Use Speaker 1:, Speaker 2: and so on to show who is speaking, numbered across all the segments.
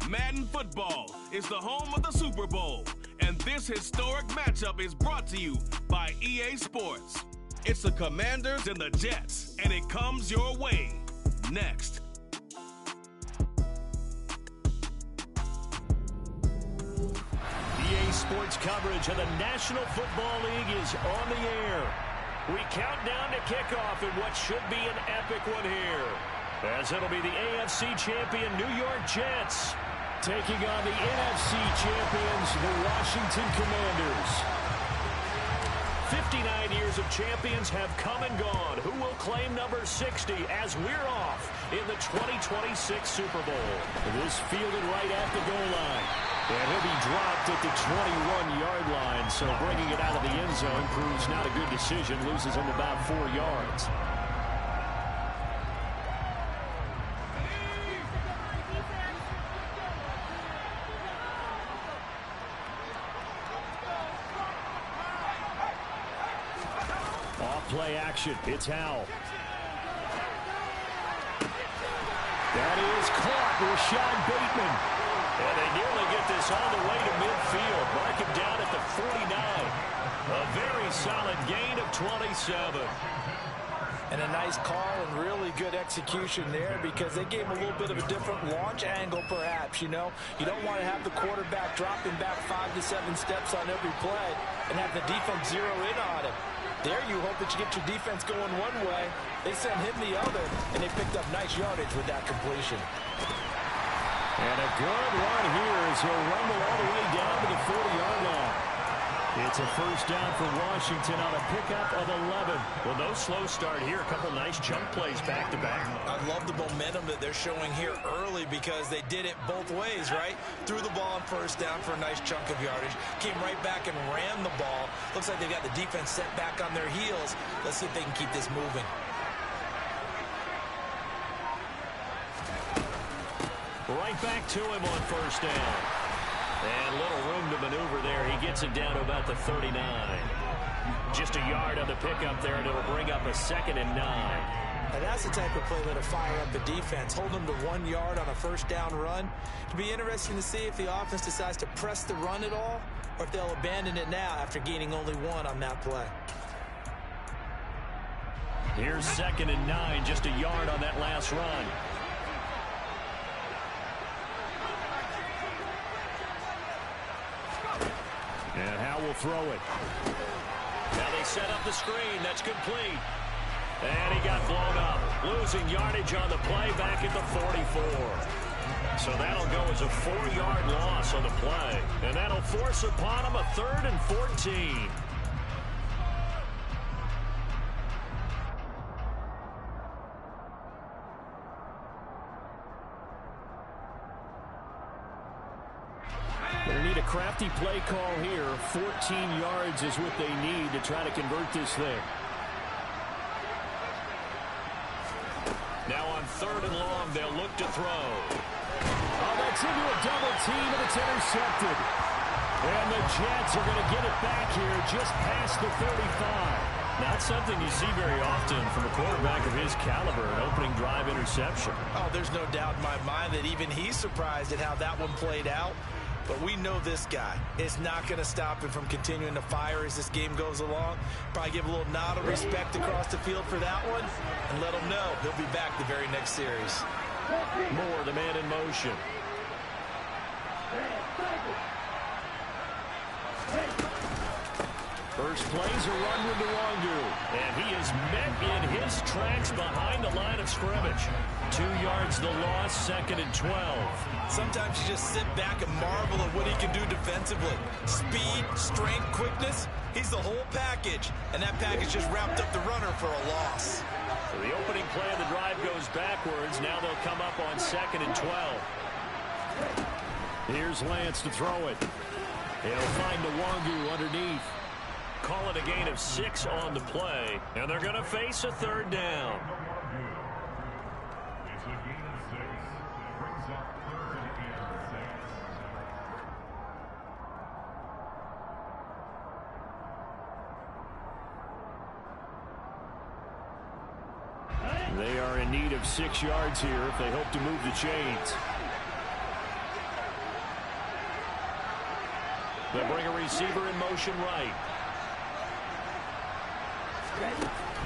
Speaker 1: Madden Football is the home of the Super Bowl, and this historic matchup is brought to you by EA Sports. It's the Commanders and the Jets, and it comes your way next.
Speaker 2: EA Sports coverage of the National Football League is on the air. We count down to kickoff in what should be an epic one here, as it'll be the AFC champion New York Jets taking on the NFC champions, the Washington Commanders. 59 years of champions have come and gone. Who will claim number 60 as we're off in the 2026 Super Bowl? This fielded right at the goal line. And he'll be dropped at the 21-yard line, so bringing it out of the end zone proves not a good decision, loses him about 4 yards. Off-play action, it's Howell. That is caught, Rashad Bateman. And they nearly get this all the way to midfield. Mark him down at the 49. A very solid gain of 27.
Speaker 3: And a nice call and really good execution there because they gave him a little bit of a different launch angle perhaps, you know. You don't want to have the quarterback dropping back 5 to 7 steps on every play and have the defense zero in on him. There you hope that you get your defense going one way. They sent him the other, and they picked up nice yardage with that completion.
Speaker 2: And a good run here as he'll rumble all the way down to the 40-yard line. It's a first down for Washington on a pickup of 11. Well, no slow start here. A couple nice chunk plays back-to-back.
Speaker 3: I love the momentum that they're showing here early because they did it both ways, right? Threw the ball on first down for a nice chunk of yardage. Came right back and ran the ball. Looks like they got the defense set back on their heels. Let's see if they can keep this moving.
Speaker 2: Right back to him on first down. And little room to maneuver there. He gets it down to about the 39. Just a yard on the pickup there, and it'll bring up a 2nd and 9.
Speaker 3: And that's the type of play that'll fire up the defense. Hold them to 1 yard on a first down run. It'll be interesting to see if the offense decides to press the run at all or if they'll abandon it now after gaining only 1 on that play.
Speaker 2: Here's 2nd and 9, just a yard on that last run. And Howell will throw it. Now they set up the screen. That's complete. And he got blown up. Losing yardage on the play back at the 44. So that'll go as a 4-yard loss on the play. And that'll force upon him a 3rd and 14. They need a crafty play call here. 14 yards is what they need to try to convert this thing. Now on 3rd and long, they'll look to throw. Oh, that's into a double team, and it's intercepted. And the Jets are going to get it back here just past the 35. Not something you see very often from a quarterback of his caliber, an opening drive interception.
Speaker 3: Oh, there's no doubt in my mind that even he's surprised at how that one played out. But we know this guy is not going to stop him from continuing to fire as this game goes along. Probably give a little nod of respect across the field for that one and let him know he'll be back the very next series.
Speaker 2: Moore, the man in motion. First plays a run with Nwangu, and he is met in his tracks behind the line of scrimmage. 2 yards the loss, 2nd and 12.
Speaker 3: Sometimes you just sit back and marvel at what he can do defensively. Speed, strength, quickness, he's the whole package, and that package just wrapped up the runner for a loss.
Speaker 2: So the opening play of the drive goes backwards. Now they'll come up on 2nd and 12. Here's Lance to throw it. He'll find Nwangu underneath. Call it a gain of 6 on the play, and they're going to face a 3rd down. They are in need of 6 yards here if they hope to move the chains. They'll bring a receiver in motion right.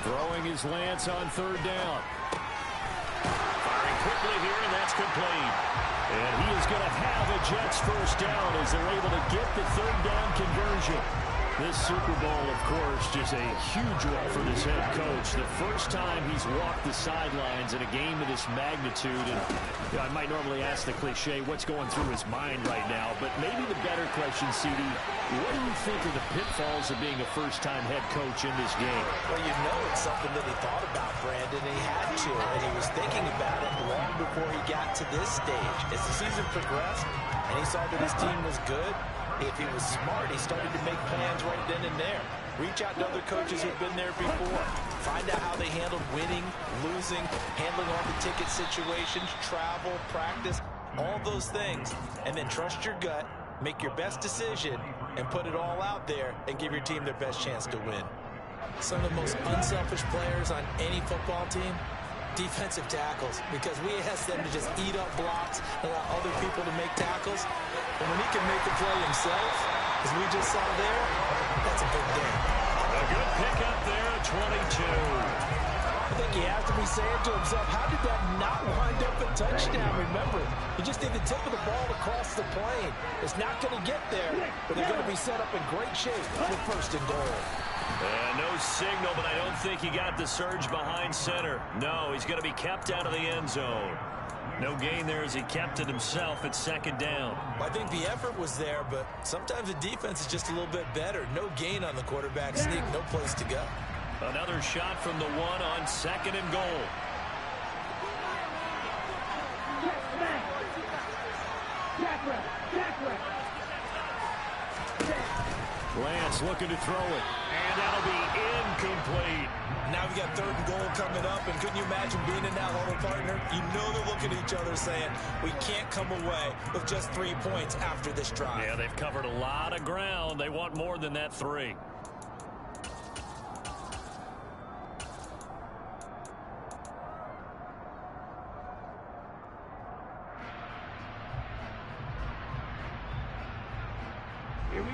Speaker 2: Throwing his Lance on third down. Firing quickly here, and that's complete. And he is going to have a Jets first down as they're able to get the third down conversion. This Super Bowl, of course, just a huge one for this head coach. The first time he's walked the sidelines in a game of this magnitude. And you know, I might normally ask the cliche, what's going through his mind right now? But maybe the better question, CD, what do you think are the pitfalls of being a first-time head coach in this game?
Speaker 3: Well, you know it's something that he thought about, Brandon, and he had to. And he was thinking about it long before he got to this stage. As the season progressed and he saw that his team was good, if he was smart, he started to make plans right then and there. Reach out to other coaches who've been there before. Find out how they handled winning, losing, handling all the ticket situations, travel, practice, all those things. And then trust your gut, make your best decision, and put it all out there and give your team their best chance to win. Some of the most unselfish players on any football team, defensive tackles, because we ask them to just eat up blocks, allow other people to make tackles. And when he can make the play himself, as we just saw there, that's a big day.
Speaker 2: A good pickup there at 22.
Speaker 3: I think he has to be saying to himself, how did that not wind up a touchdown? Remember, he just did the tip of the ball across the plane. It's not going to get there, but they're going to be set up in great shape with first and goal.
Speaker 2: No signal, but I don't think he got the surge behind center. No, he's going to be kept out of the end zone. No gain there as he kept it himself at second down.
Speaker 3: Well, I think the effort was there, but sometimes the defense is just a little bit better. No gain on the quarterback sneak, no place to go.
Speaker 2: Another shot from the one on second and goal. Lance looking to throw it, and that'll be incomplete.
Speaker 3: Now we got third and goal coming up, and couldn't you imagine being in that huddle, partner? You know they're looking at each other saying, we can't come away with just 3 points after this drive.
Speaker 2: Yeah, they've covered a lot of ground. They want more than that 3.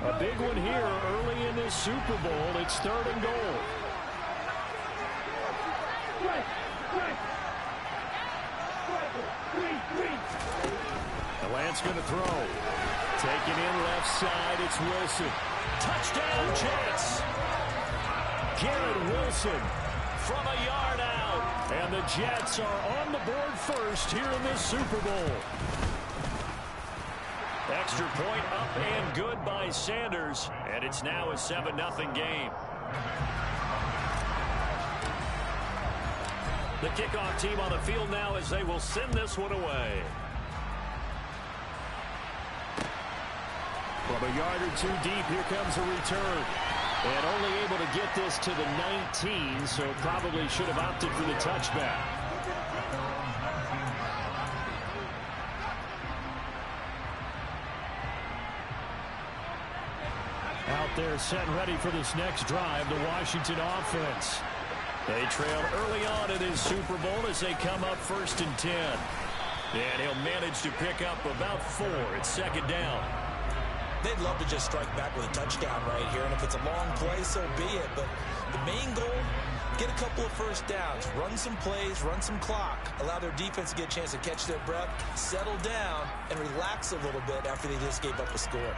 Speaker 2: A big one here early in this Super Bowl. It's third and goal. The Lance going to throw. Taking in left side, it's Wilson. Touchdown Jets. Garrett Wilson from a yard out. And the Jets are on the board first here in this Super Bowl. Extra point up and good by Sanders. And it's now a 7-0 game. The kickoff team on the field now as they will send this one away. From a yard or two deep, here comes a return. And only able to get this to the 19, so probably should have opted for the touchback. Out there set and ready for this next drive, the Washington offense. They trail early on in this Super Bowl as they come up first and 10. And he'll manage to pick up about 4. It's second down.
Speaker 3: They'd love to just strike back with a touchdown right here, and if it's a long play, so be it. But the main goal, get a couple of first downs, run some plays, run some clock, allow their defense to get a chance to catch their breath, settle down, and relax a little bit after they just gave up a score.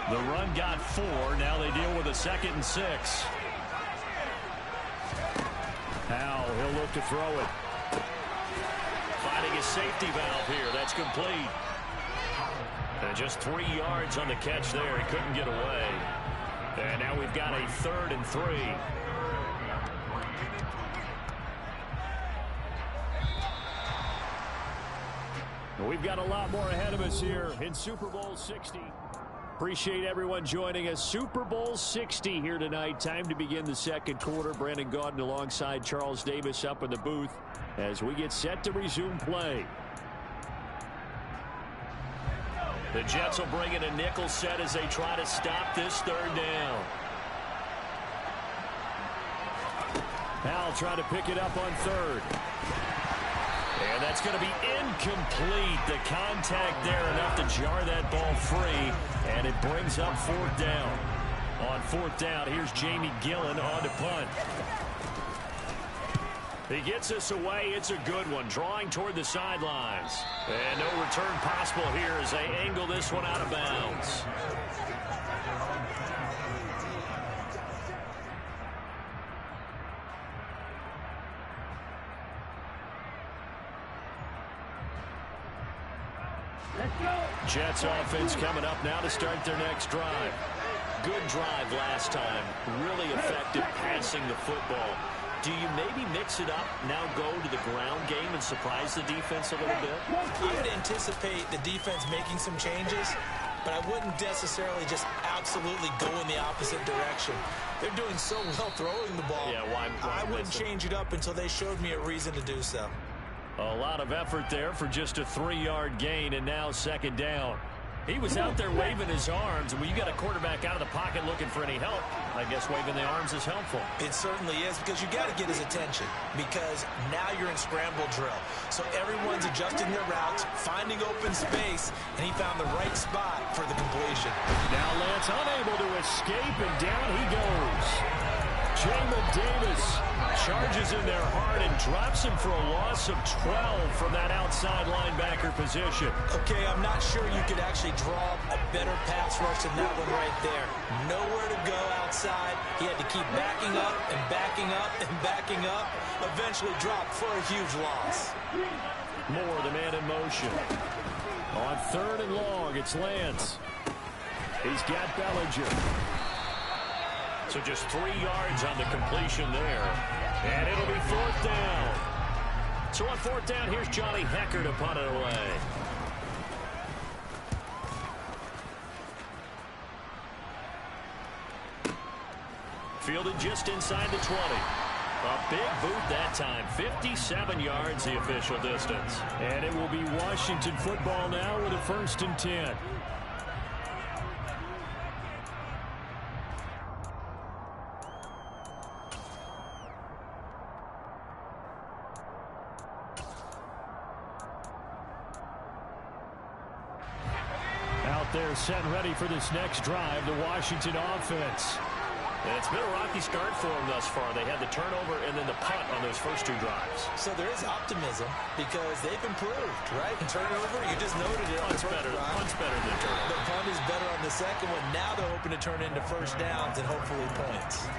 Speaker 2: The run got 4. Now they deal with a 2nd and 6. Howell, he'll look to throw it. Finding a safety valve here. That's complete. And just 3 yards on the catch there. He couldn't get away. And now we've got a 3rd and 3. We've got a lot more ahead of us here in Super Bowl 60. Appreciate everyone joining us. Super Bowl 60 here tonight. Time to begin the second quarter. Brandon Gaudin alongside Charles Davis up in the booth as we get set to resume play. The Jets will bring in a nickel set as they try to stop this third down. Howell trying to pick it up on 3rd. And that's going to be incomplete. The contact there enough to jar that ball free, and it brings up fourth down. On fourth down, here's Jamie Gillen on to punt. He gets us away. It's a good one, drawing toward the sidelines. And no return possible here as they angle this one out of bounds. Jets offense coming up now to start their next drive. Good drive last time. Really effective passing the football. Do you maybe mix it up, now go to the ground game and surprise the defense a little bit?
Speaker 3: I would anticipate the defense making some changes, but I wouldn't necessarily just absolutely go in the opposite direction. They're doing so well throwing the ball.
Speaker 2: Yeah, why
Speaker 3: I wouldn't change it up until they showed me a reason to do so.
Speaker 2: A lot of effort there for just a 3-yard gain, and now second down. He was out there waving his arms, and when you got a quarterback out of the pocket looking for any help, I guess waving the arms is helpful.
Speaker 3: It certainly is, because you got to get his attention, because now you're in scramble drill. So everyone's adjusting their routes, finding open space, and he found the right spot for the completion.
Speaker 2: Now Lance unable to escape, and down he goes. Jamin Davis charges in there hard and drops him for a loss of 12 from that outside linebacker position.
Speaker 3: Okay, I'm not sure you could actually draw a better pass rush than that one right there. Nowhere to go outside. He had to keep backing up and backing up and backing up. Eventually dropped for a huge loss.
Speaker 2: Moore, the man in motion. On third and long, it's Lance. He's got Bellinger. So just 3 yards on the completion there. And it'll be fourth down. So on fourth down, here's Johnny Hekker to punt it away. Fielded just inside the 20. A big boot that time. 57 yards the official distance. And it will be Washington football now with a 1st and 10. They're set and ready for this next drive, the Washington offense. And it's been a rocky start for them thus far. They had the turnover and then the punt on those first 2 drives.
Speaker 3: So there is optimism because they've improved, right? Turnover, you just noted it.
Speaker 2: Punt's better than turnover.
Speaker 3: The punt is better on the second one. Now they're hoping to turn into first downs and hopefully points.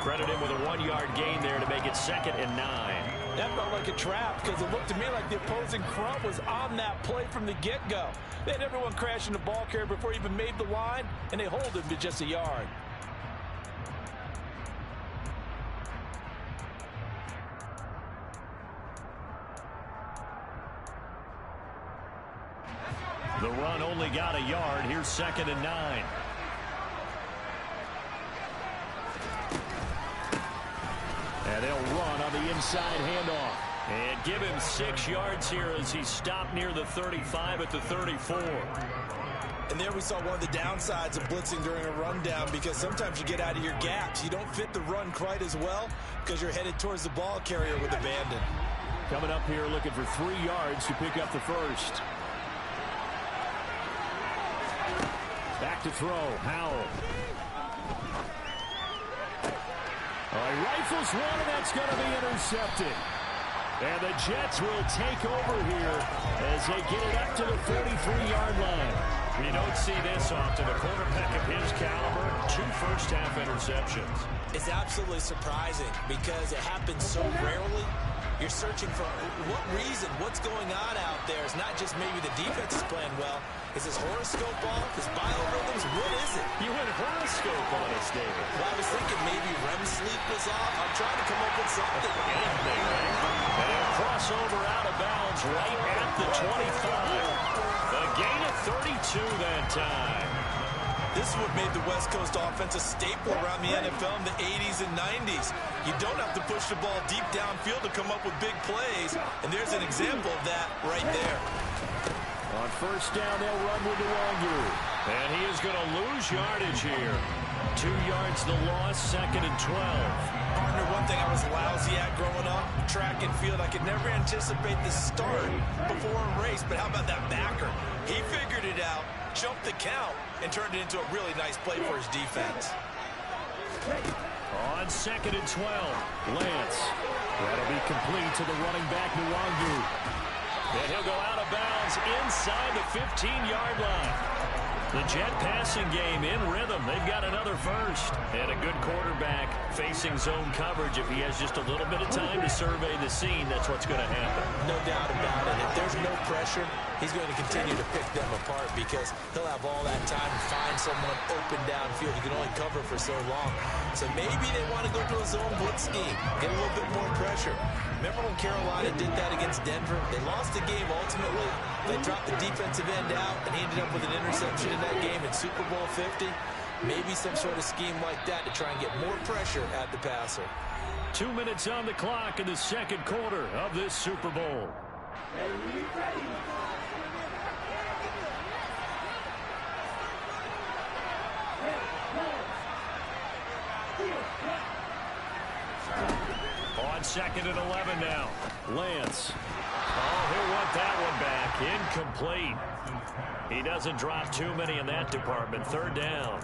Speaker 2: Credit him with a 1-yard gain there to make it 2nd and 9.
Speaker 3: That felt like a trap because it looked to me like the opposing front was on that play from the get-go. They had everyone crashing the ball carrier before he even made the line, and they hold him to just a yard.
Speaker 2: The run only got a yard. Here's 2nd and 9. And they'll run on the inside handoff. And give him 6 yards here as he stopped near the 35 at the 34.
Speaker 3: And there we saw one of the downsides of blitzing during a rundown because sometimes you get out of your gaps. You don't fit the run quite as well because you're headed towards the ball carrier with abandon.
Speaker 2: Coming up here looking for 3 yards to pick up the first. Back to throw. Howell. He rifles one, and that's going to be intercepted. And the Jets will take over here as they get it up to the 43-yard line. You don't see this often. A quarterback of his caliber, 2 first-half interceptions.
Speaker 3: It's absolutely surprising because it happens so rarely. You're searching for what reason, what's going on out there. It's not just maybe the defense is playing well. Is his horoscope off? His biorhythms? What is it?
Speaker 2: You went horoscope on us, David.
Speaker 3: Well, I was thinking maybe REM sleep was off. I'm trying to come up with something.
Speaker 2: Anything, right? And a crossover out of bounds right at the 25. A gain of 32 that time.
Speaker 3: This is what made the West Coast offense a staple around the NFL in the 80s and 90s. You don't have to push the ball deep downfield to come up with big plays, and there's an example of that right there.
Speaker 2: On first down, they'll run with the Wanguru. And he is going to lose yardage here. 2 yards the loss, 2nd and 12.
Speaker 3: Partner, one thing I was lousy at growing up, track and field, I could never anticipate the start before a race, but how about that backer? He figured it out, jumped the count, and turned it into a really nice play for his defense.
Speaker 2: On 2nd and 12, Lance. That'll be complete to the running back, Nwangu. And he'll go out of bounds inside the 15-yard line. The Jet passing game in rhythm. They've got another first. And a good quarterback facing zone coverage. If he has just a little bit of time to survey the scene, that's what's going to happen.
Speaker 3: No doubt about it. If there's no pressure, he's going to continue to pick them apart because he'll have all that time to find someone open downfield. He can only cover for so long. So maybe they want to go to a zone blitz scheme, get a little bit more pressure. Remember when Carolina did that against Denver? They lost the game ultimately. They dropped the defensive end out, and he ended up with an interception in that game in Super Bowl 50. Maybe some sort of scheme like that to try and get more pressure at the passer.
Speaker 2: 2 minutes on the clock in the second quarter of this Super Bowl. On 2nd and 11 now. Lance. Oh, he'll want that one back. Incomplete. He doesn't drop too many in that department. 3rd down.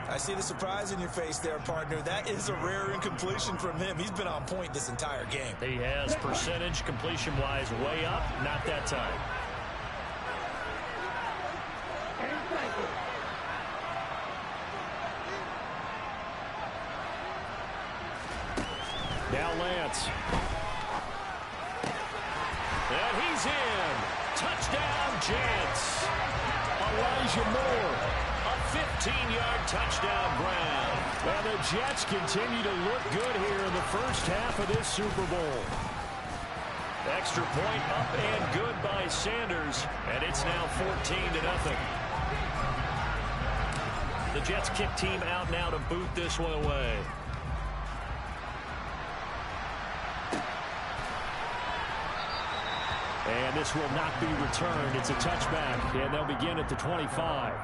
Speaker 3: I see the surprise in your face there, partner. That is a rare incompletion from him. He's been on point this entire game.
Speaker 2: He has percentage completion-wise way up. Not that time. Now Lance. And he's in. Touchdown, Jets. Elijah Moore. A 15-yard touchdown grab. And the Jets continue to look good here in the first half of this Super Bowl. Extra point up and good by Sanders. And it's now 14-0. The Jets kick team out now to boot this one away. And this will not be returned. It's a touchback, and they'll begin at the 25.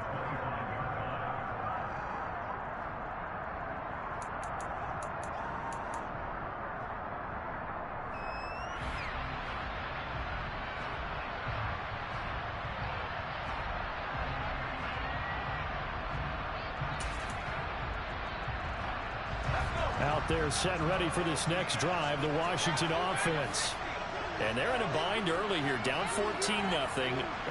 Speaker 2: Out there set and ready for this next drive, the Washington offense. And they're in a bind early here, down 14-0.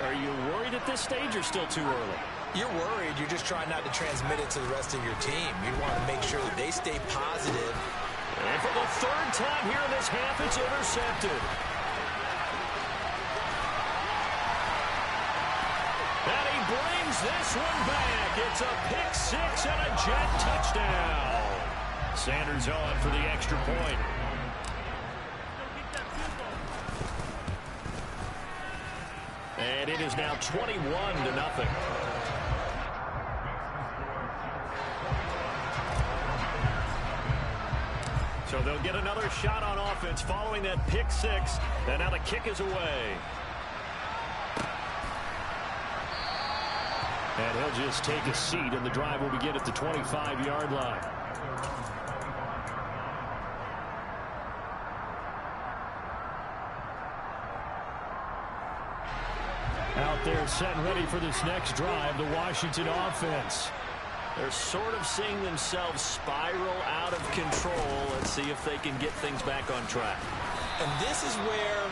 Speaker 2: Are you worried at this stage or still too early?
Speaker 3: You're worried. You're just trying not to transmit it to the rest of your team. You want to make sure that they stay positive.
Speaker 2: And for the 3rd time here in this half, it's intercepted. And he brings this one back. It's a pick 6 and a Jet touchdown. Sanders on for the extra point. And it is now 21-0. So they'll get another shot on offense following that pick 6. And now the kick is away. And he'll just take a seat, and the drive will begin at the 25-yard line. Out there set and ready for this next drive, the Washington offense. They're sort of seeing themselves spiral out of control. Let's see if they can get things back on track.
Speaker 3: And this is where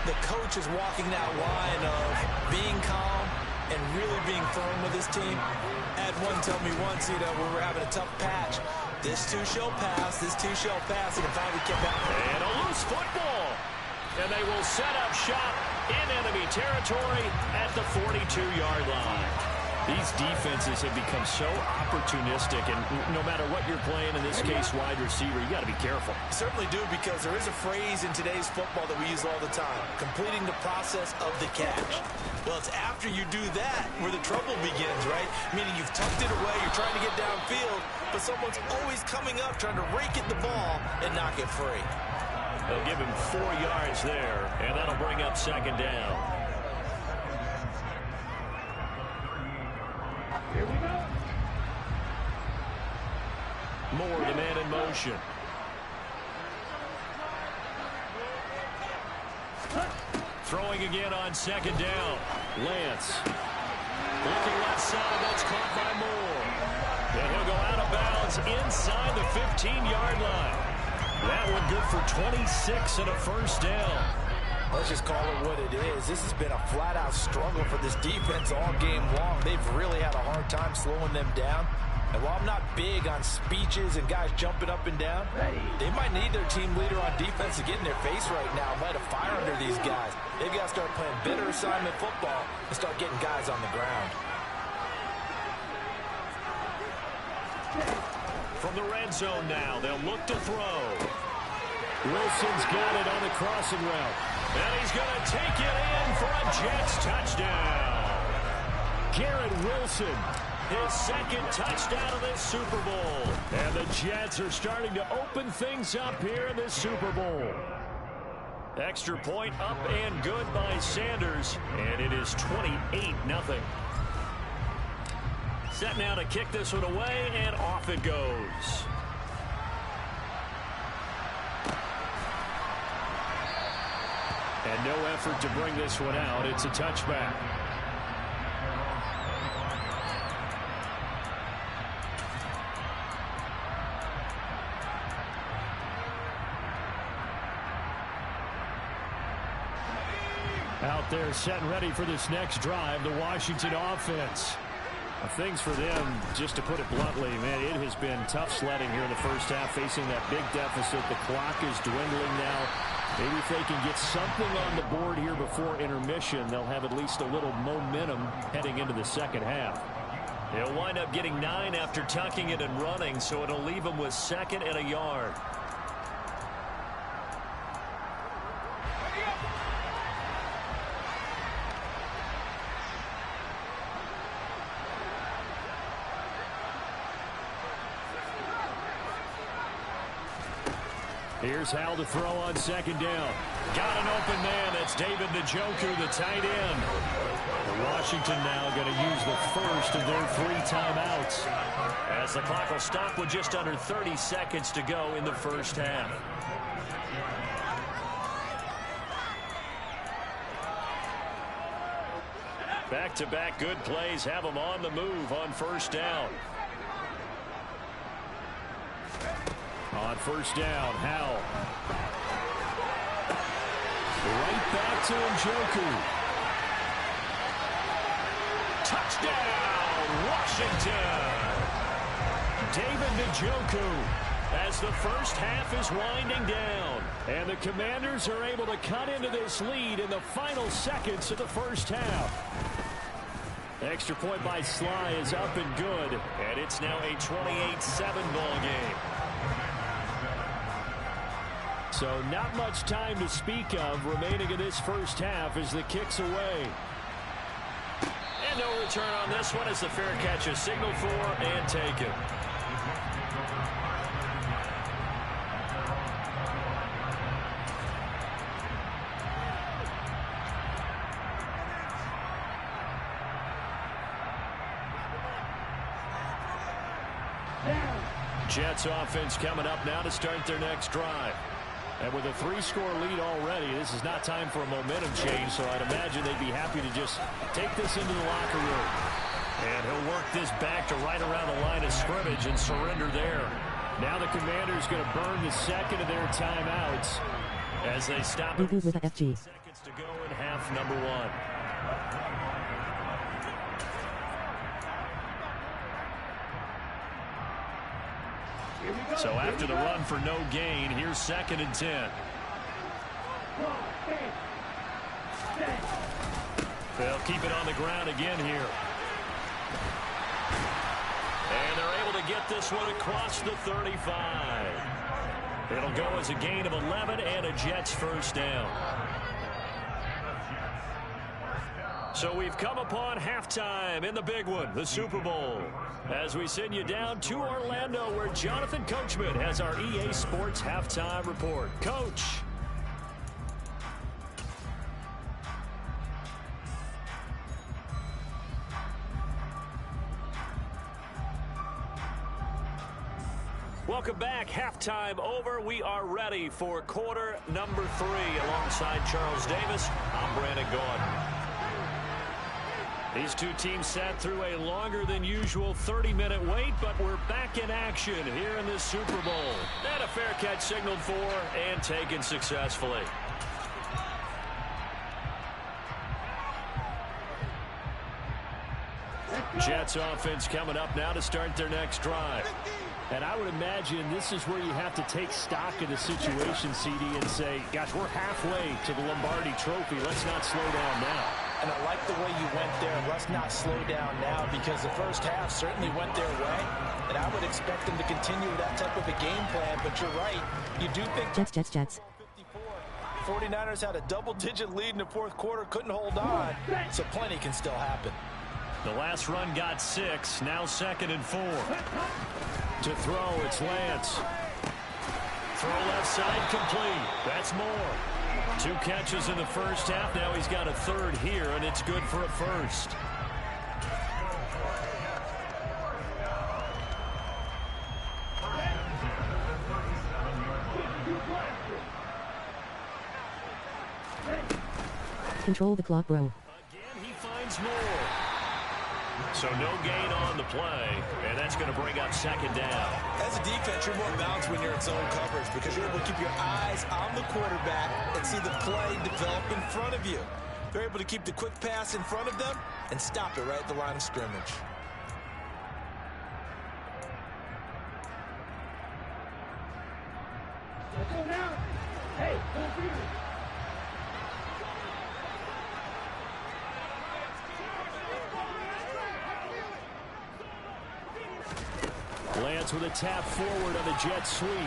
Speaker 3: the coach is walking that line of being calm and really being firm with his team. I had one tell me once, when we're having a tough patch, this too shall pass, this too shall pass, and finally kept out.
Speaker 2: And a loose football. And they will set up shop in enemy territory at the 42-yard line. These defenses have become so opportunistic, and no matter what you're playing, in this case wide receiver, you got to be careful.
Speaker 3: Certainly do, because there is a phrase in today's football that we use all the time, completing the process of the catch. Well, it's after you do that where the trouble begins, right? Meaning you've tucked it away, you're trying to get downfield, but someone's always coming up trying to rake at the ball and knock it free.
Speaker 2: They'll give him 4 yards there, and that'll bring up 2nd down. Moore, the man in motion. Throwing again on second down. Lance. Looking left side. That's caught by Moore. And he'll go out of bounds inside the 15-yard line. That one good for 26 and a first down.
Speaker 3: Let's just call it what it is. This has been a flat-out struggle for this defense all game long. They've really had a hard time slowing them down. And while I'm not big on speeches and guys jumping up and down, they might need their team leader on defense to get in their face right now, light a fire under these guys. They've got to start playing better assignment football and start getting guys on the ground.
Speaker 2: From the red zone now, they'll look to throw. Wilson's got it on the crossing route. And he's going to take it in for a Jets touchdown. Garrett Wilson, his second touchdown of this Super Bowl. And the Jets are starting to open things up here in this Super Bowl. Extra point up and good by Sanders. And it is 28-0. Set now to kick this one away, and off it goes. And no effort to bring this one out. It's a touchback. Out there set and ready for this next drive, the Washington offense. Things for them, just to put it bluntly, man, it has been tough sledding here in the first half, facing that big deficit. The clock is dwindling now. Maybe if they can get something on the board here before intermission, they'll have at least a little momentum heading into the second half. They'll wind up getting 9 after tucking it and running, so it'll leave them with 2nd and a yard. Here's Hal to throw on second down. Got an open man. That's David Njoku, the tight end. Washington now going to use the first of their 3 timeouts, as the clock will stop with just under 30 seconds to go in the first half. Back-to-back good plays have them on the move on first down. On first down, Howell. Right back to Njoku. Touchdown, Washington! David Njoku, as the first half is winding down. And the Commanders are able to cut into this lead in the final seconds of the first half. Extra point by Sly is up and good. And it's now a 28-7 ball game. So not much time to speak of remaining in this first half as the kick's away. And no return on this one as the fair catch is signaled for and taken. Jets offense coming up now to start their next drive. And with a 3-score lead already, this is not time for a momentum change, so I'd imagine they'd be happy to just take this into the locker room. And he'll work this back to right around the line of scrimmage and surrender there. Now the Commanders going to burn the second of their timeouts as they stop it with seconds to go in half number 1. So after the run for no gain, here's 2nd and 10. They'll keep it on the ground again here. And they're able to get this one across the 35. It'll go as a gain of 11 and a Jets first down. So we've come upon halftime in the big one, the Super Bowl, as we send you down to Orlando, where Jonathan Coachman has our EA Sports Halftime Report. Coach. Welcome back. Halftime over. We are ready for quarter number 3. Alongside Charles Davis, I'm Brandon Gaudin. These two teams sat through a longer than usual 30-minute wait, but we're back in action here in this Super Bowl. And a fair catch signaled for and taken successfully. Jets offense coming up now to start their next drive. And I would imagine this is where you have to take stock of the situation, CD, and say, gosh, we're halfway to the Lombardi Trophy. Let's not slow down now.
Speaker 3: And I like the way you went there. Let's not slow down now, because the first half certainly went their way. And I would expect them to continue that type of a game plan. But you're right. You do think
Speaker 4: Jets.
Speaker 3: 49ers had a double-digit lead in the fourth quarter, couldn't hold on. So plenty can still happen.
Speaker 2: The last run got 6. Now 2nd and 4. To throw, it's Lance. Throw left side, complete. That's more. 2 catches in the first half. Now he's got a 3rd here, and it's good for a 1st.
Speaker 4: Control the clock, bro.
Speaker 2: Again, he finds more. So no gain on the play, and that's going to bring up 2nd down.
Speaker 3: As a defense, you're more balanced when you're in zone coverage, because you're able to keep your eyes on the quarterback and see the play develop in front of you. They're able to keep the quick pass in front of them and stop it right at the line of scrimmage.
Speaker 2: Lance with a tap forward on the jet sweep. And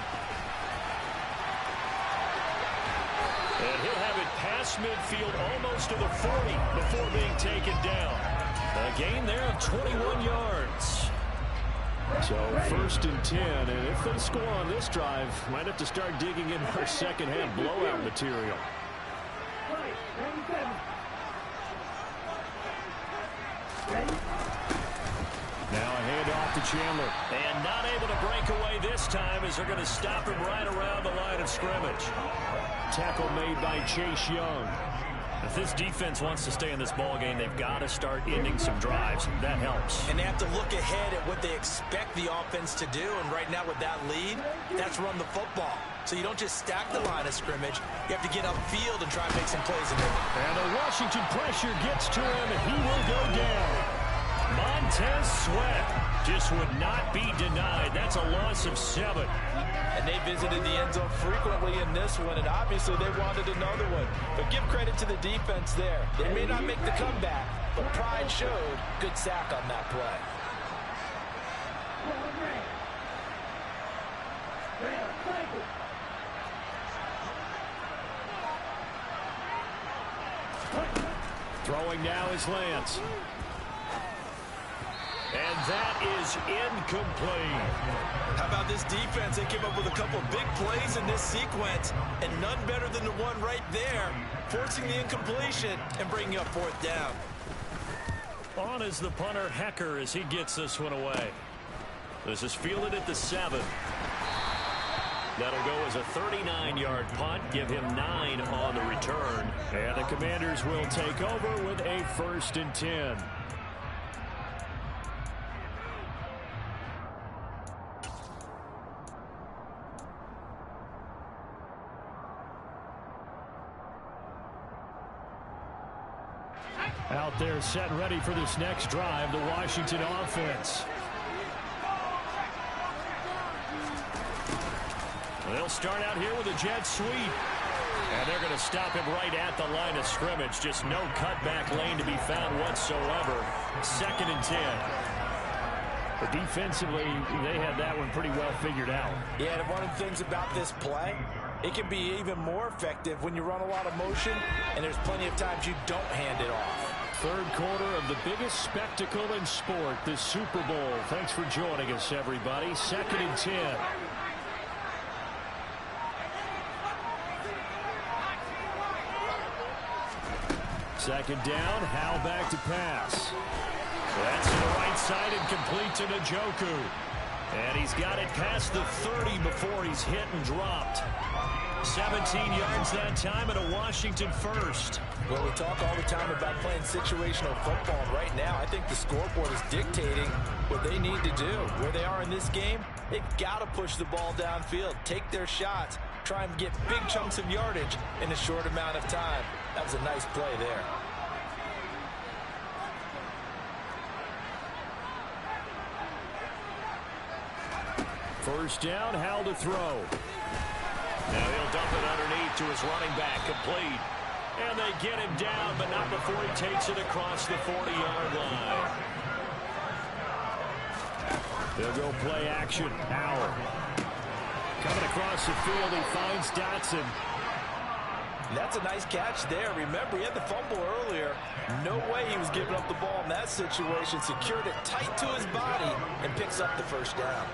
Speaker 2: he'll have it past midfield almost to the 40 before being taken down. A gain there of 21 yards. So 1st and 10, and if they score on this drive, might have to start digging in for second half blowout material. Now a handoff to Chandler. And not able to break away this time, as they're going to stop him right around the line of scrimmage. Tackle made by Chase Young. If this defense wants to stay in this ballgame, they've got to start ending some drives. That helps.
Speaker 3: And they have to look ahead at what they expect the offense to do. And right now with that lead, that's run the football. So you don't just stack the line of scrimmage. You have to get upfield and try and make some plays in there.
Speaker 2: And the Washington pressure gets to him, and he will go down. Montez Sweat just would not be denied. That's a loss of 7.
Speaker 3: And they visited the end zone frequently in this one, and obviously they wanted another one. But give credit to the defense there. They may not make the comeback, but pride showed. Good sack on that play. Throwing now is Lance. And that is incomplete. How about this defense? They came up with a couple big plays in this sequence, and none better than the one right there, forcing the incompletion and bringing up 4th down.
Speaker 2: On is the punter, Hecker, as he gets this one away. This is fielded at the 7. That'll go as a 39-yard punt, give him 9 on the return. And the Commanders will take over with a 1st and 10. Out there set and ready for this next drive, the Washington offense. They'll start out here with a jet sweep. And they're going to stop him right at the line of scrimmage. Just no cutback lane to be found whatsoever. 2nd and 10. But defensively, they had that one pretty well figured out.
Speaker 3: Yeah, and one of the things about this play, it can be even more effective when you run a lot of motion, and there's plenty of times you don't hand it off.
Speaker 2: 3rd quarter of the biggest spectacle in sport, the Super Bowl. Thanks for joining us, everybody. 2nd and 10. Second down, Howell back to pass. That's to the right side and complete to Njoku. And he's got it past the 30 before he's hit and dropped. 17 yards that time and a Washington first.
Speaker 3: Well, we talk all the time about playing situational football. Right now, I think the scoreboard is dictating what they need to do. Where they are in this game, they've got to push the ball downfield, take their shots, try and get big chunks of yardage in a short amount of time. That was a nice play there.
Speaker 2: First down, Howell to throw. Now he'll dump it underneath to his running back, complete. And they get him down, but not before he takes it across the 40-yard line. They'll go play action. Howell. Coming across the field, he finds Dotson.
Speaker 3: That's a nice catch there. Remember, he had the fumble earlier. No way he was giving up the ball in that situation. Secured it tight to his body and picks up the first down.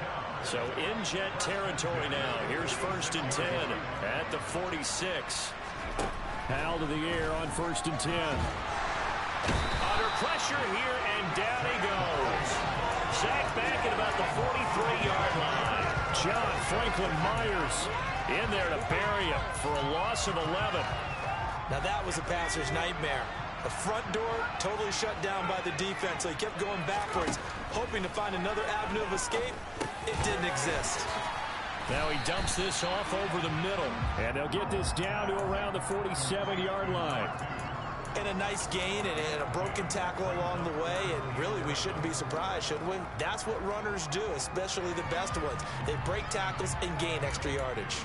Speaker 2: So in Jet territory now. Here's 1st and 10 at the 46. Howell to the air on 1st and 10. Under pressure here, and down he goes. Sacked back at about the 43-yard line. John Franklin Myers in there to bury him for a loss of 11.
Speaker 3: Now that was a passer's nightmare. The front door totally shut down by the defense, so he kept going backwards, hoping to find another avenue of escape. It didn't exist.
Speaker 2: Now he dumps this off over the middle, and they'll get this down to around the 47-yard line.
Speaker 3: And a nice gain and a broken tackle along the way, and really we shouldn't be surprised, should we? That's what runners do, especially the best ones. They break tackles and gain extra yardage.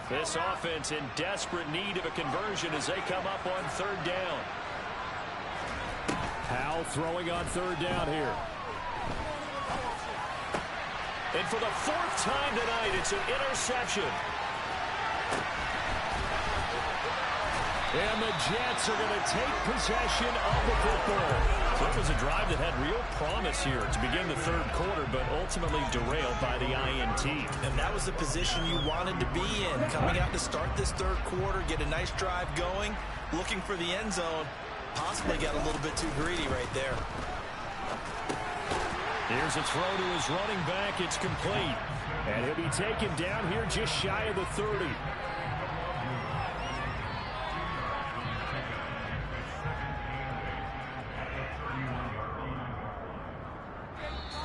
Speaker 2: This offense in desperate need of a conversion as they come up on 3rd down. Howell throwing on 3rd down here. And for the 4th time tonight, it's an interception. And the Jets are going to take possession of the football. So it was a drive that had real promise here to begin the 3rd quarter, but ultimately derailed by the INT.
Speaker 3: And that was the position you wanted to be in. Coming out to start this 3rd quarter, get a nice drive going, looking for the end zone. Possibly got a little bit too greedy right there.
Speaker 2: Here's a throw to his running back. It's complete. And he'll be taken down here just shy of the 30.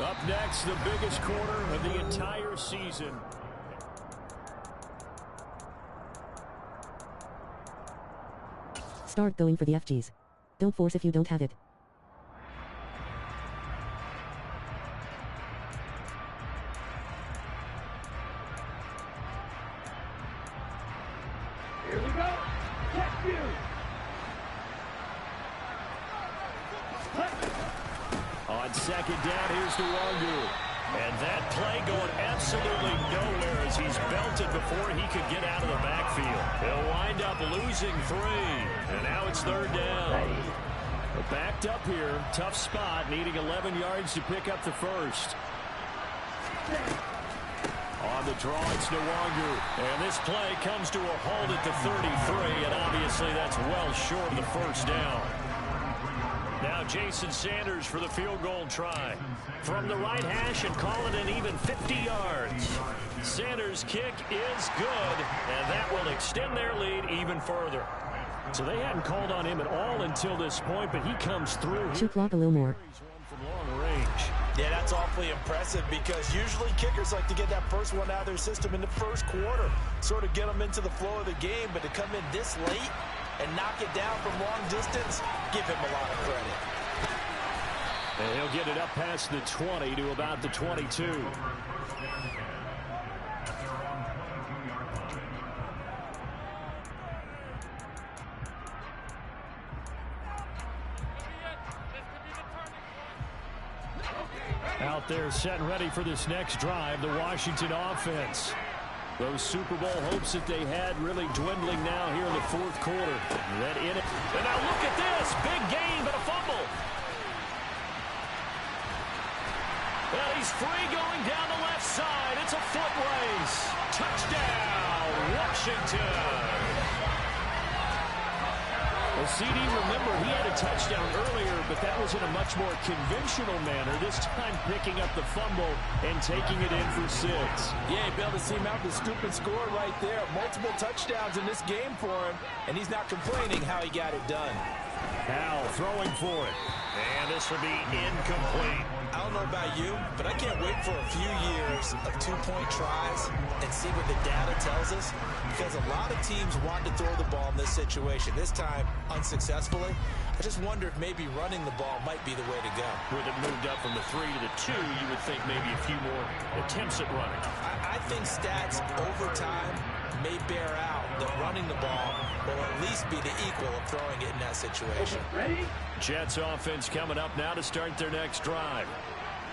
Speaker 2: Up next, the biggest quarter of the entire season.
Speaker 4: Start going for the FGs. Don't force if you don't have it.
Speaker 5: Here we go. Check you.
Speaker 2: On 2nd down, here's the Wangu. And that play going absolutely nowhere as he's belted before he could get out of the backfield. He'll wind up losing 3. And now it's 3rd down. But backed up here, tough spot, needing 11 yards to pick up the first. On the draw, it's Nwangu. And this play comes to a halt at the 33, and obviously that's well short of the first down. Now Jason Sanders for the field goal try. From the right hash and call it an even 50 yards. Sanders' kick is good, and that will extend their lead even further. So they hadn't called on him at all until this point, but he comes through.
Speaker 4: Shoot clock a little more.
Speaker 2: From long range.
Speaker 3: Yeah, that's awfully impressive because usually kickers like to get that first one out of their system in the 1st quarter, sort of get them into the flow of the game, but to come in this late and knock it down from long distance, give him a lot of credit.
Speaker 2: And he'll get it up past the 20 to about the 22. Out there set and ready for this next drive, the Washington offense. Those Super Bowl hopes that they had really dwindling now here in the 4th quarter. That in it. And now look at this. Big gain, but a fumble. Well, he's free going down the left side. It's a foot race. Touchdown, Washington. Well, CD, remember, he had a touchdown earlier, but that was in a much more conventional manner. This time picking up the fumble and taking it in for 6.
Speaker 3: Yeah, he bailed his team out with a stupid score right there. Multiple touchdowns in this game for him, and he's not complaining how he got it done.
Speaker 2: Howell throwing for it. And this will be incomplete.
Speaker 3: I don't know about you, but I can't wait for a few years of two-point tries and see what the data tells us, because a lot of teams want to throw the ball in this situation, this time unsuccessfully. I just wonder if maybe running the ball might be the way to go.
Speaker 2: With it moved up from the 3 to the 2, you would think maybe a few more attempts at running.
Speaker 3: I think stats over time may bear out that running the ball will at least be the equal of throwing it in that situation.
Speaker 5: Ready?
Speaker 2: Jets offense coming up now to start their next drive.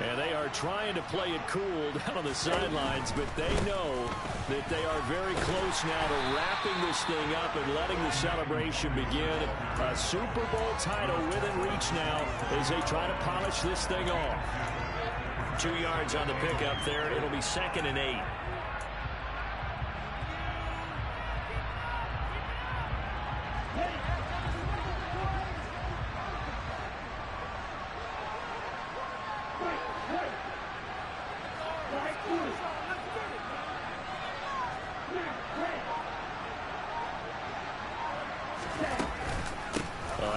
Speaker 2: And they are trying to play it cool down on the sidelines, but they know that they are very close now to wrapping this thing up and letting the celebration begin. A Super Bowl title within reach now as they try to polish this thing off. 2 yards on the pickup there. It'll be 2nd and 8.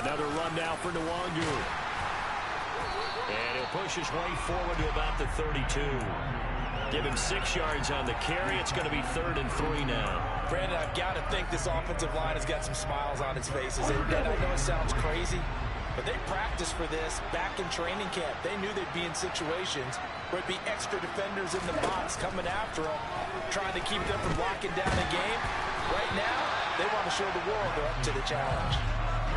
Speaker 2: Another run now for Nwangu. And he'll push his way forward to about the 32. Give him 6 yards on the carry. It's going to be 3rd and 3 now.
Speaker 3: Brandon, I've got to think this offensive line has got some smiles on its faces. And I know it sounds crazy, but they practiced for this back in training camp. They knew they'd be in situations where it'd be extra defenders in the box coming after them, trying to keep them from locking down a game. Right now, they want to show the world they're up to the challenge.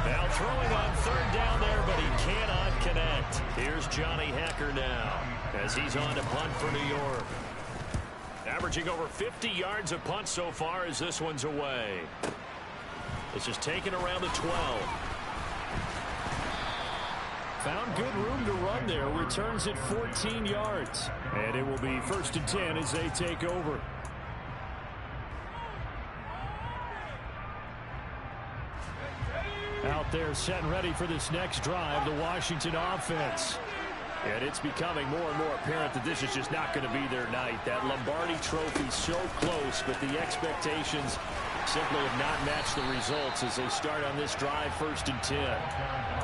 Speaker 2: Now throwing on 3rd down there, but he cannot connect. Here's Johnny Hekker now as he's on to punt for New York. Averaging over 50 yards a punt so far as this one's away. This is taken around the 12. Found good room to run there. Returns at 14 yards. And it will be 1st and 10 as they take over. Out there set and ready for this next drive, the Washington offense. And it's becoming more and more apparent that this is just not going to be their night. That Lombardi Trophy so close, but the expectations simply have not matched the results as they start on this drive, 1st and 10.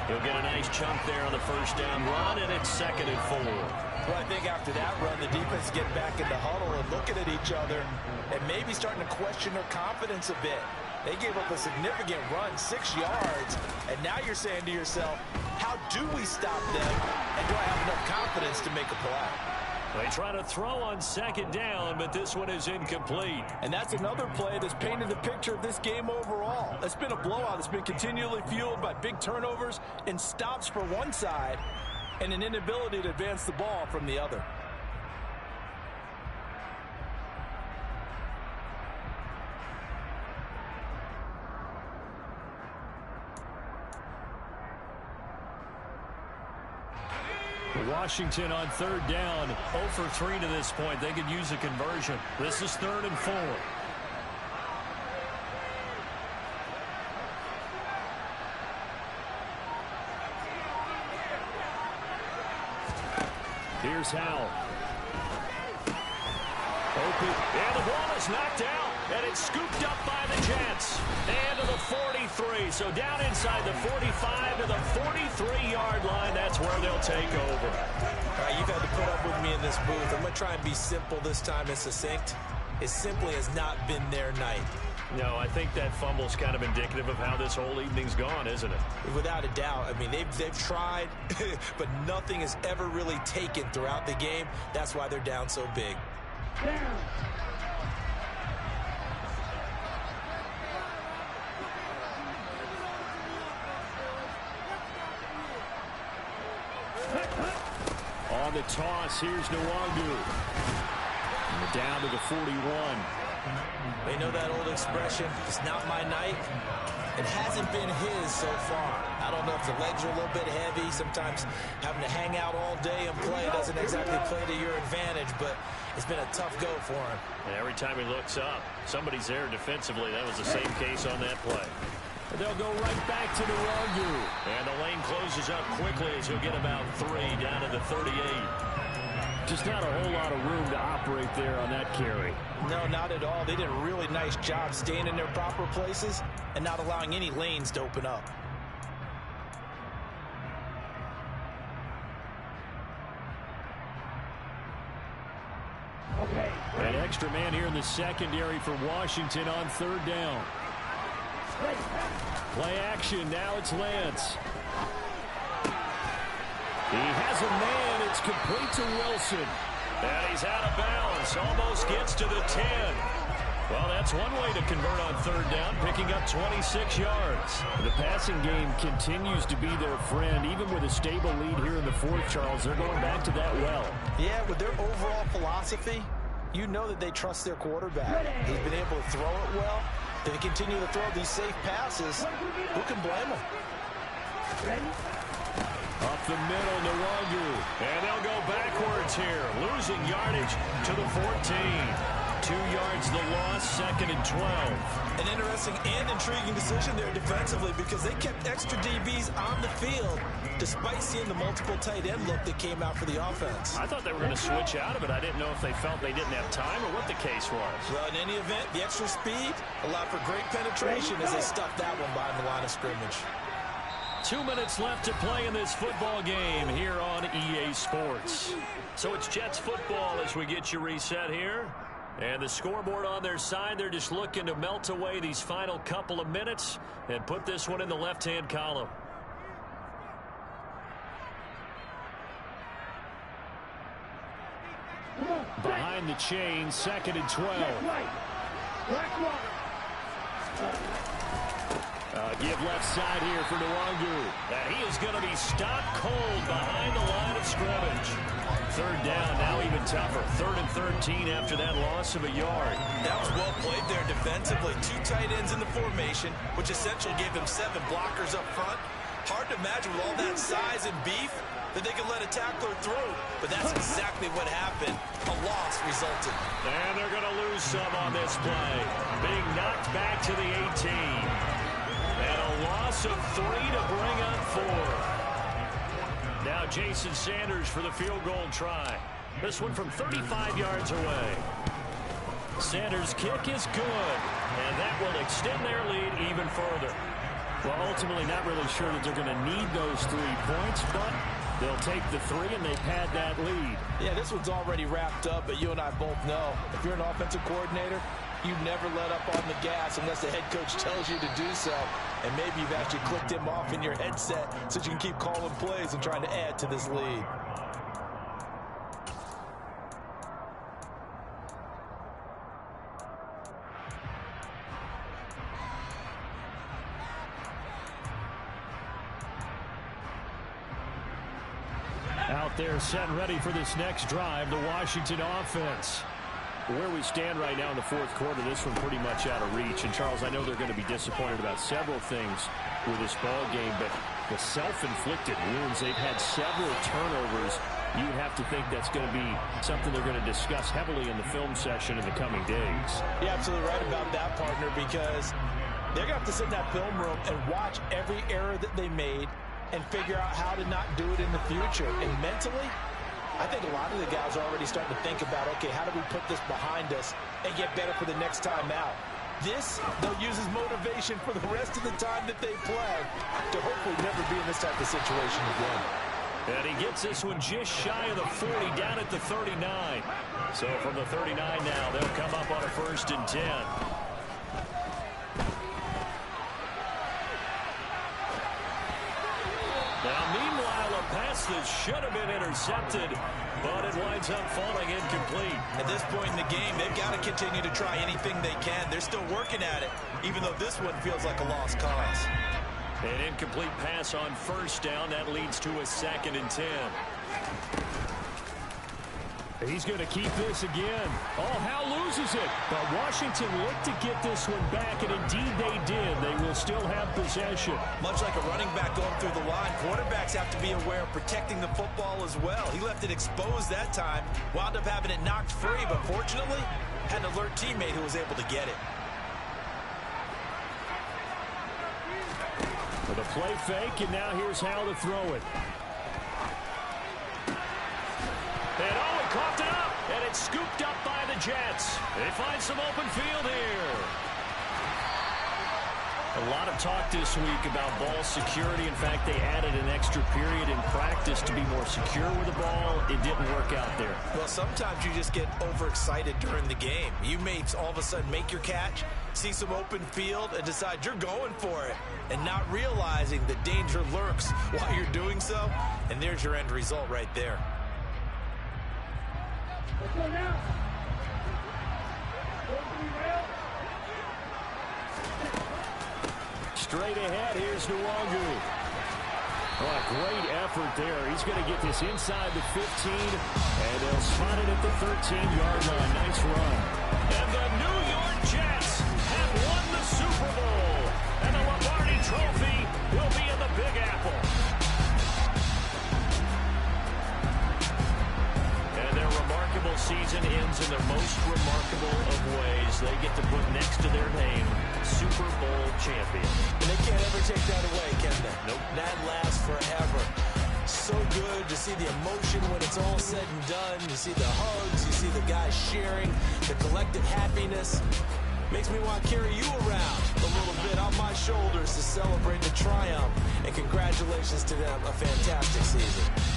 Speaker 2: He'll get a nice chunk there on the 1st down run, and it's 2nd and 4.
Speaker 3: Well, I think after that run, the defense get back in the huddle and looking at each other and maybe starting to question their confidence a bit. They gave up a significant run, 6 yards, and now you're saying to yourself, how do we stop them, and do I have enough confidence to make a play?
Speaker 2: They try to throw on 2nd down, but this one is incomplete.
Speaker 3: And that's another play that's painted the picture of this game overall. It's been a blowout. It's been continually fueled by big turnovers and stops for one side and an inability to advance the ball from the other.
Speaker 2: Washington on 3rd down, 0 for 3 to this point. They could use a conversion. This is 3rd and 4. Here's Howell. Open, and the ball is knocked out, and it's scooped up by the Jets. And to the 43, so down inside the 45 to the 43-yard line. That's where they'll take over.
Speaker 3: All right, you've had to put up with me in this booth. I'm going to try and be simple this time and succinct. It simply has not been their night.
Speaker 2: No, I think that fumble's kind of indicative of how this whole evening's gone, isn't it?
Speaker 3: Without a doubt. I mean, they've tried, but nothing has ever really taken throughout the game. That's why they're down so big.
Speaker 5: Down.
Speaker 2: On the toss, here's Nwangu. Down to the 41.
Speaker 3: They know that old expression, it's not my night. It hasn't been his so far. I don't know if the legs are a little bit heavy. Sometimes having to hang out all day and play doesn't exactly play to your advantage, but it's been a tough go for him.
Speaker 2: And every time he looks up, somebody's there defensively. That was the same case on that play. They'll go right back to Nwangu. And the lane closes up quickly as he'll get about 3 down to the 38. Just not a whole lot of room to operate there on that carry.
Speaker 3: No, not at all. They did a really nice job staying in their proper places and not allowing any lanes to open up.
Speaker 2: An extra man here in the secondary for Washington on 3rd down. Play action. Now it's Lance. He has a man. It's complete to Wilson. And he's out of bounds. Almost gets to the 10. Well, that's one way to convert on 3rd down, picking up 26 yards. The passing game continues to be their friend. Even with a stable lead here in the 4th, Charles, they're going back to that well.
Speaker 3: Yeah, with their overall philosophy, you know that they trust their quarterback. He's been able to throw it well. They continue to throw these safe passes. Who can blame them?
Speaker 5: Ready?
Speaker 2: Up the middle, Nwangu. And they'll go backwards here. Losing yardage to the 14. 2 yards the loss, 2nd and 12.
Speaker 3: An interesting and intriguing decision there defensively because they kept extra DBs on the field despite seeing the multiple tight end look that came out for the offense.
Speaker 2: I thought they were going to switch out of it. I didn't know if they felt they didn't have time or what the case was.
Speaker 3: Well, in any event, the extra speed allowed for great penetration as they stuffed that one behind the line of scrimmage.
Speaker 2: 2 minutes left to play in this football game here on EA Sports. So it's Jets football as we get you reset here. And the scoreboard on their side, they're just looking to melt away these final couple of minutes and put this one in the left-hand column. Behind the chain, 2nd and 12. Give left side here for Nwangu. And he is going to be stopped cold behind the line of scrimmage. 3rd down, now even tougher. 3rd and 13 after that loss of a yard.
Speaker 3: That was well played there defensively. 2 tight ends in the formation, which essentially gave them 7 blockers up front. Hard to imagine with all that size and beef that they could let a tackler through. But that's exactly what happened. A loss resulted.
Speaker 2: And they're going to lose some on this play. Being knocked back to the 18. And a loss of 3 to bring up 4. Now Jason Sanders for the field goal try. This one from 35 yards away. Sanders' kick is good. And that will extend their lead even further. Well, ultimately not really sure that they're going to need those 3 points, but they'll take the 3 and they pad that lead.
Speaker 3: Yeah, this one's already wrapped up, but you and I both know if you're an offensive coordinator, you never let up on the gas unless the head coach tells you to do so. And maybe you've actually clicked him off in your headset so you can keep calling plays and trying to add to this lead.
Speaker 2: Out there set and ready for this next drive, the Washington offense. Where we stand right now in the 4th quarter, this one pretty much out of reach. And, Charles, I know they're going to be disappointed about several things with this ball game, but the self-inflicted wounds, they've had several turnovers. You would have to think that's going to be something they're going to discuss heavily in the film session in the coming days.
Speaker 3: You're absolutely right about that, partner, because they're going to have to sit in that film room and watch every error that they made and figure out how to not do it in the future. And mentally, I think a lot of the guys are already starting to think about, okay, how do we put this behind us and get better for the next time out? This, they'll use as motivation for the rest of the time that they play to hopefully never be in this type of situation again.
Speaker 2: And he gets this one just shy of the 40, down at the 39. So from the 39 now, they'll come up on a 1st and 10. Now, meanwhile, a pass that should have been intercepted, but it winds up falling incomplete.
Speaker 3: At this point in the game, they've got to continue to try anything they can. They're still working at it, even though this one feels like a lost cause.
Speaker 2: An incomplete pass on 1st down. That leads to a 2nd and 10. He's going to keep this again. Oh, Hal loses it. But Washington looked to get this one back, and indeed they did. They will still have possession.
Speaker 3: Much like a running back going through the line, quarterbacks have to be aware of protecting the football as well. He left it exposed that time, wound up having it knocked free, but fortunately, had an alert teammate who was able to get it.
Speaker 2: Play fake, and now here's how to throw it. And oh, he coughed it up, and it's scooped up by the Jets. They find some open field here. A lot of talk this week about ball security. In fact, they added an extra period in practice to be more secure with the ball. It didn't work out there.
Speaker 3: Well, sometimes you just get overexcited during the game. You may all of a sudden make your catch, see some open field, and decide you're going for it, and not realizing the danger lurks while you're doing so. And there's your end result right there.
Speaker 5: Let's go now.
Speaker 2: Straight ahead, here's Nwangu. Oh, great effort there. He's going to get this inside the 15, and they'll spot it at the 13-yard line. Nice run. And the New York Jets have won the Super Bowl, and the Lombardi Trophy will be in the Big Apple. And their remarkable season ends in the most remarkable of ways. They get to put next to their name, Super Bowl champion.
Speaker 3: And they can't ever take that away, can they?
Speaker 2: Nope.
Speaker 3: That lasts forever. So good to see the emotion when it's all said and done. You see the hugs, you see the guys sharing, the collective happiness. Makes me want to carry you around a little bit on my shoulders to celebrate the triumph. And congratulations to them, a fantastic season.